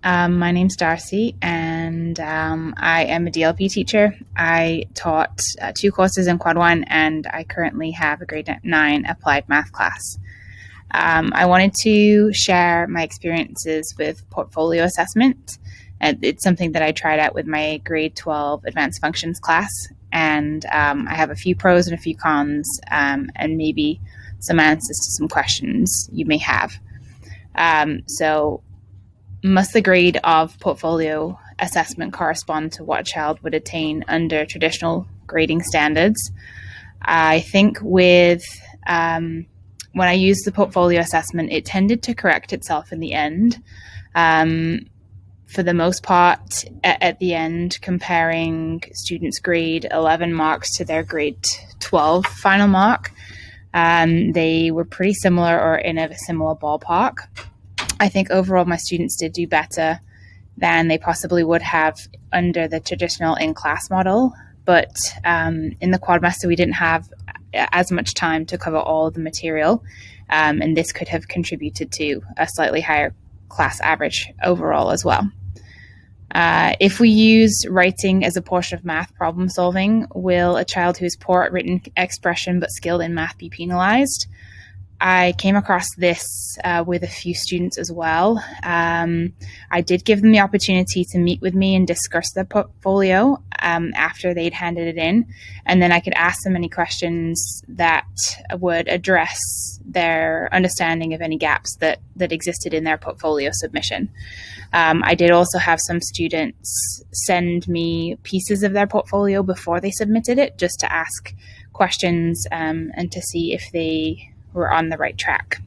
My name's Darcy, and I am a DLP teacher. I taught two courses in Quad 1, and I currently have a grade 9 applied math class. I wanted to share my experiences with portfolio assessment. It's something that I tried out with my grade 12 advanced functions class, and I have a few pros and a few cons, and maybe some answers to some questions you may have. So must the grade of portfolio assessment correspond to what a child would attain under traditional grading standards? I think when I used the portfolio assessment, it tended to correct itself in the end. For the most part, at the end, comparing students' grade 11 marks to their grade 12 final mark, they were pretty similar or in a similar ballpark. I think overall my students did do better than they possibly would have under the traditional in-class model. But in the quadmester, we didn't have as much time to cover all of the material, and this could have contributed to a slightly higher class average overall as well. If we use writing as a portion of math problem solving, will a child who is poor at written expression but skilled in math be penalized? I came across this with a few students as well. I did give them the opportunity to meet with me and discuss their portfolio after they'd handed it in, and then I could ask them any questions that would address their understanding of any gaps that existed in their portfolio submission. I did also have some students send me pieces of their portfolio before they submitted it, just to ask questions and to see if they were on the right track.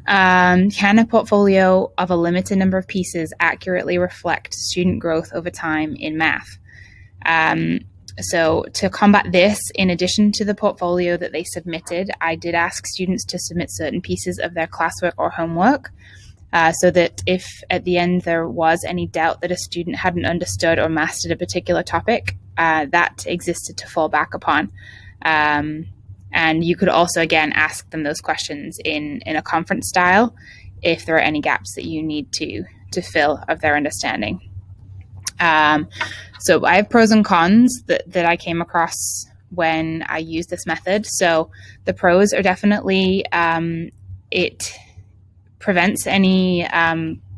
Can a portfolio of a limited number of pieces accurately reflect student growth over time in math? So to combat this, in addition to the portfolio that they submitted, I did ask students to submit certain pieces of their classwork or homework, so that if at the end there was any doubt that a student hadn't understood or mastered a particular topic, that existed to fall back upon. And you could also, again, ask them those questions in a conference style if there are any gaps that you need to fill of their understanding. So I have pros and cons that I came across when I used this method. So the pros are definitely it prevents any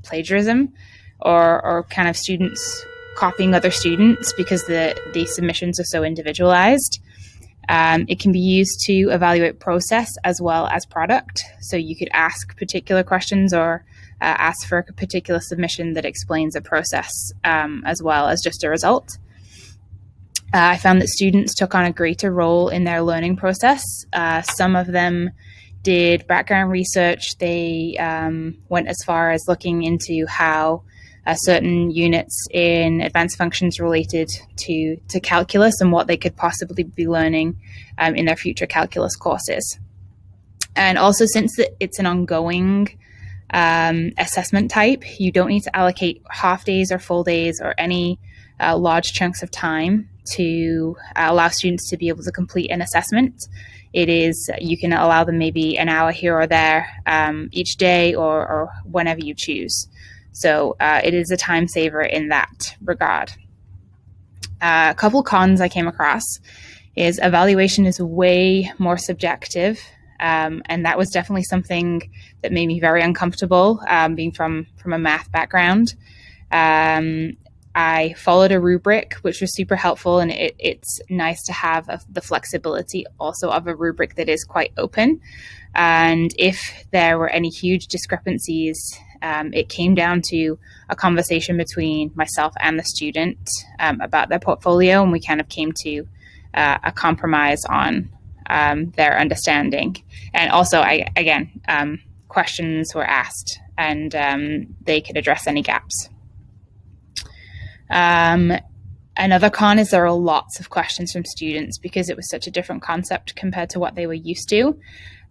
plagiarism or kind of students copying other students because the submissions are so individualized. It can be used to evaluate process as well as product. So you could ask particular questions or ask for a particular submission that explains a process as well as just a result. I found that students took on a greater role in their learning process. Some of them did background research. They went as far as looking into how certain units in advanced functions related to calculus and what they could possibly be learning in their future calculus courses. And also, since it's an ongoing assessment type, you don't need to allocate half days or full days or any large chunks of time to allow students to be able to complete an assessment. You can allow them maybe an hour here or there each day or whenever you choose. So it is a time saver in that regard. A couple cons I came across is evaluation is way more subjective, and that was definitely something that made me very uncomfortable, being from a math background. I followed a rubric, which was super helpful, and it's nice to have the flexibility also of a rubric that is quite open. And if there were any huge discrepancies, it came down to a conversation between myself and the student about their portfolio, and we kind of came to a compromise on their understanding. And also, questions were asked, and they could address any gaps. Another con is there are lots of questions from students because it was such a different concept compared to what they were used to.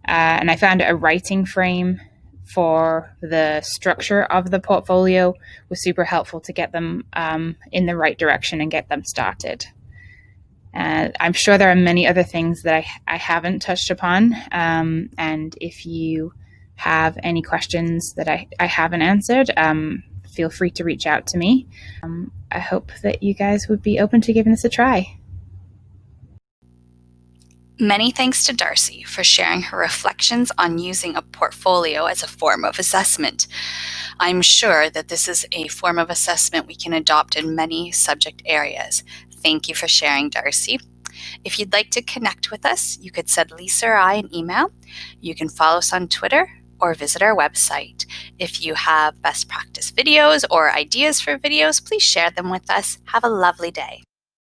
And I found a writing frame for the structure of the portfolio was super helpful to get them in the right direction and get them started. I'm sure there are many other things that I haven't touched upon. And if you have any questions that I haven't answered, feel free to reach out to me. I hope that you guys would be open to giving this a try. Many thanks to Darcy for sharing her reflections on using a portfolio as a form of assessment. I'm sure that this is a form of assessment we can adopt in many subject areas. Thank you for sharing, Darcy. If you'd like to connect with us, you could send Lisa or I an email. You can follow us on Twitter or visit our website. If you have best practice videos or ideas for videos, please share them with us. Have a lovely day.